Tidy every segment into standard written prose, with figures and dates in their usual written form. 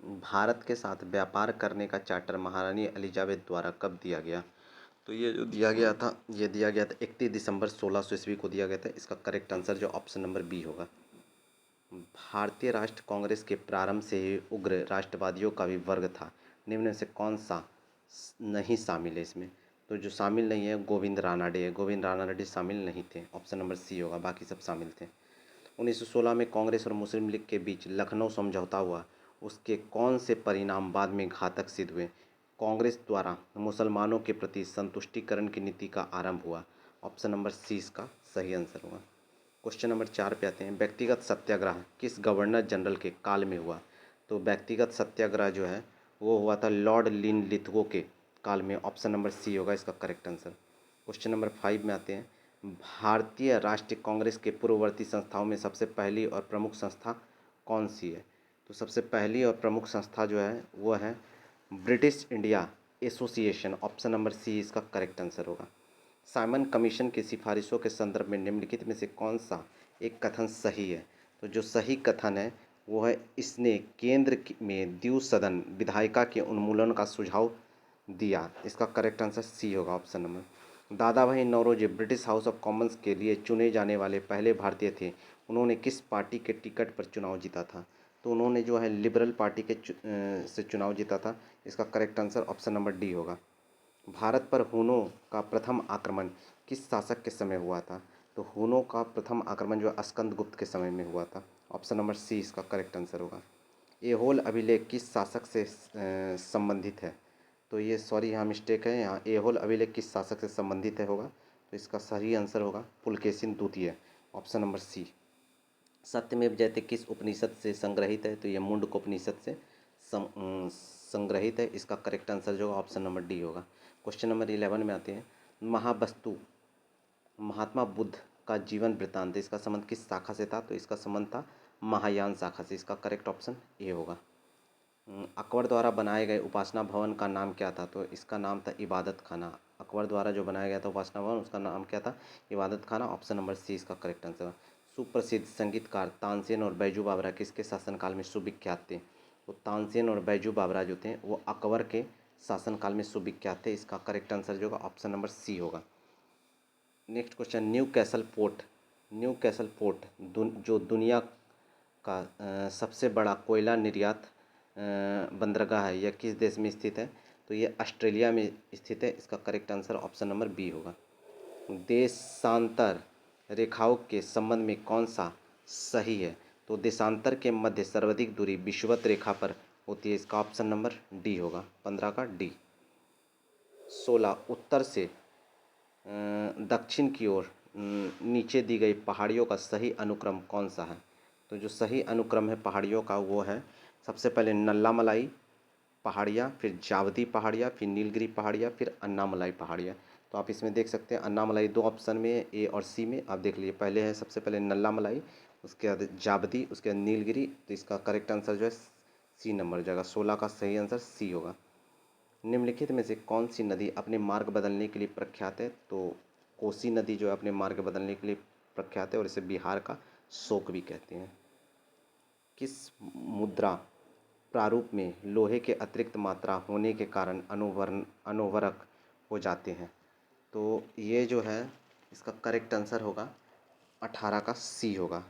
भारत के साथ व्यापार करने का चार्टर महारानी एलिजाबेथ द्वारा कब दिया गया? तो ये जो दिया गया था, ये दिया गया था 31 दिसंबर 1600 ईस्वी को दिया गया था। इसका करेक्ट आंसर जो ऑप्शन नंबर बी होगा। भारतीय राष्ट्र कांग्रेस के प्रारंभ से ही उग्र राष्ट्रवादियों का भी वर्ग था। निम्न में से कौन सा नहीं शामिल है इसमें? तो जो शामिल नहीं है गोविंद रानाडे है। गोविंद रानाडे शामिल नहीं थे, ऑप्शन नंबर सी होगा, बाकी सब शामिल थे। 1916 में कांग्रेस और मुस्लिम लीग के बीच लखनऊ समझौता हुआ, उसके कौन से परिणाम बाद में घातक सिद्ध हुए? कांग्रेस द्वारा मुसलमानों के प्रति संतुष्टिकरण की नीति का आरंभ हुआ, ऑप्शन नंबर सी इसका सही आंसर होगा। क्वेश्चन नंबर 4 पे आते हैं। व्यक्तिगत सत्याग्रह किस गवर्नर जनरल के काल में हुआ? तो व्यक्तिगत सत्याग्रह जो है वो हुआ था लॉर्ड लिनलिथगो के काल में, ऑप्शन नंबर सी होगा इसका करेक्ट आंसर। क्वेश्चन नंबर 5 में आते हैं। भारतीय राष्ट्रीय कांग्रेस के पूर्ववर्ती संस्थाओं में सबसे पहली और प्रमुख संस्था कौन सी है? तो सबसे पहली और प्रमुख संस्था जो है वो है British India Association, option number C इसका करेक्ट आंसर होगा। साइमन कमीशन की सिफारिशों के संदर्भ में निम्नलिखित में से कौन सा एक कथन सही है? तो जो सही कथन है वो है इसने केंद्र में द्विसदन विधायिका के उन्मूलन का सुझाव दिया। इसका करेक्ट आंसर सी होगा, option number. Dadabhai Naoroji British House of Commons के लिए चुने जाने वाले पहले भारतीय थे। उन्होंने किस पार्टी के टिकट पर चुनाव जीता था? तो उन्होंने जो है लिबरल पार्टी के से चुनाव जीता था। इसका correct answer option number D होगा। भारत पर हूनों का प्रथम आक्रमण किस शासक के समय हुआ था? तो हूनों का प्रथम आक्रमण जो स्कंदगुप्त के समय में हुआ था, ऑप्शन नंबर सी इसका करेक्ट आंसर होगा। एहोल अभिलेख किस शासक से संबंधित है? तो ये सॉरी यहाँ मिस्टेक है, यहाँ एहोल अभिलेख किस शासक से संबंधित है होगा, तो इसका सही आंसर होगा पुलकेशिन द्वितीय, ऑप्शन नंबर सी। सत्यमेव जयते किस उपनिषद से संग्रहित है? तो ये मुंडक उपनिषद से संग्रहित है। इसका करेक्ट आंसर जो ऑप्शन नंबर डी होगा। क्वेश्चन नंबर 11 में आते हैं। महावस्तु महात्मा बुद्ध का जीवन वृत्तांत, इसका संबंध किस शाखा से था? तो इसका संबंध था महायान शाखा से। इसका करेक्ट ऑप्शन ए होगा। अकबर द्वारा बनाए गए उपासना भवन का नाम क्या था? तो इसका नाम था इबादत खाना। अकबर द्वारा जो बनाया गया था उपासना भवन, उसका नाम क्या था? इबादत खाना, ऑप्शन नंबर सी इसका करेक्ट आंसर। सुप्रसिद्ध संगीतकार तानसेन और बैजू बावरा किसके शासनकाल में सुविख्यात थे? तो तानसेन और बैजू बावरा जो थे वो अकबर के शासनकाल में सुविख्यात थे। इसका करेक्ट आंसर जो होगा ऑप्शन नंबर सी होगा। Next question, new castle port जो दुनिया का सबसे बड़ा कोयला निर्यात बंदरगाह है, यह किस देश में स्थित है? तो ये ऑस्ट्रेलिया में स्थित है। इसका correct answer option number B होगा। देशांतर रेखाओं के संबंध में कौन सा सही है? तो देशांतर के मध्य सर्वाधिक दूरी विषुवत रेखा पर होती है। इसका ऑप्शन नंबर डी होगा, 15 का डी। 16 उत्तर से दक्षिण की ओर नीचे दी गई पहाड़ियों का सही अनुक्रम कौन सा है? तो जो सही अनुक्रम है पहाड़ियों का वो है सबसे पहले नल्लामलाई पहाड़ियाँ, फिर जावदी पहाड़ियाँ, फिर नीलगिरी पहाड़ियाँ, फिर अन्नामलाई पहाड़ियाँ। तो आप इसमें देख सकते हैं अन्नामलाई दो ऑप्शन में, ए और सी में। आप देख लीजिए, पहले है सबसे पहले नल्लामलाई, उसके बाद जावदी, उसके बाद नीलगिरी। तो इसका करेक्ट आंसर जो है सी नंबर हो जाएगा। 16 का सही आंसर सी होगा। निम्नलिखित में से कौन सी नदी अपने मार्ग बदलने के लिए प्रख्यात है? तो कोसी नदी जो है अपने मार्ग बदलने के लिए प्रख्यात है और इसे बिहार का शोक भी कहते हैं। किस मुद्रा प्रारूप में लोहे के अतिरिक्त मात्रा होने के कारण अनुवर्क हो जाते हैं? तो ये जो है इसका करेक्ट आंसर होगा 18 का सी होगा।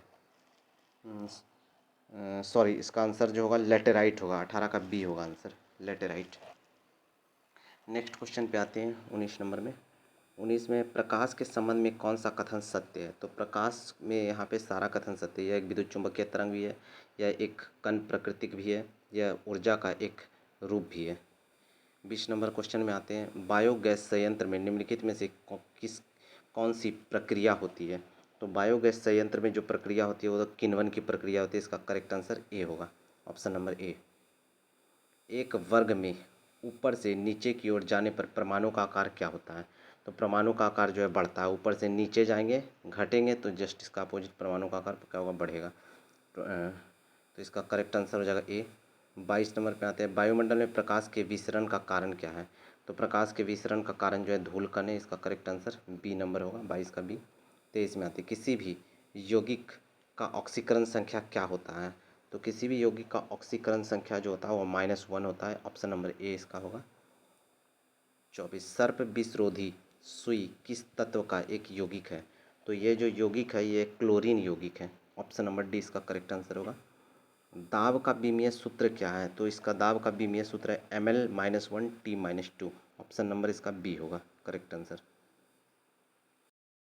सॉरी, इसका आंसर जो होगा लेटेराइट होगा, 18 का बी होगा आंसर, लेटेराइट। नेक्स्ट क्वेश्चन पे आते हैं 19 नंबर में। 19 में प्रकाश के संबंध में कौन सा कथन सत्य है? तो प्रकाश में यहाँ पे सारा कथन सत्य है। यह एक विद्युत चुंबकीय तरंग भी है, यह एक कण प्राकृतिक भी है, यह ऊर्जा का एक रूप भी है। 20 नंबर क्वेश्चन में आते हैं। बायोगैस संयंत्र में निम्नलिखित में से कौन सी प्रक्रिया होती है? तो बायोगैस संयंत्र में जो प्रक्रिया होती है वो किण्वन की प्रक्रिया होती है। इसका करेक्ट आंसर ए होगा, ऑप्शन नंबर ए। एक वर्ग में ऊपर से नीचे की ओर जाने पर परमाणु का आकार क्या होता है? तो परमाणु का आकार जो है बढ़ता है, ऊपर से नीचे जाएंगे घटेंगे तो जस्ट इसका अपोजिट परमाणु का आकार क्या होगा? बढ़ेगा। तो इसका करेक्ट आंसर हो जाएगा ए। 22 नंबर पे आते हैं। वायुमंडल में प्रकाश के विसरण का कारण क्या है? तो प्रकाश के विसरण का कारण जो है धूल कण है। इसका करेक्ट आंसर बी नंबर होगा, 22 का बी। 23 में आती है। किसी भी यौगिक का ऑक्सीकरण संख्या क्या होता है? तो किसी भी यौगिक का ऑक्सीकरण संख्या जो होता है वो -1 होता है। ऑप्शन नंबर ए इसका होगा। 24 सर्प विषरोधी सुई किस तत्व का एक यौगिक है? तो ये जो यौगिक है ये क्लोरीन यौगिक है। ऑप्शन नंबर डी इसका करेक्ट आंसर होगा। दाब का विमीय सूत्र क्या है? तो इसका दाब का विमीय सूत्र है Ml-1 T-2। ऑप्शन नंबर इसका बी होगा करेक्ट आंसर।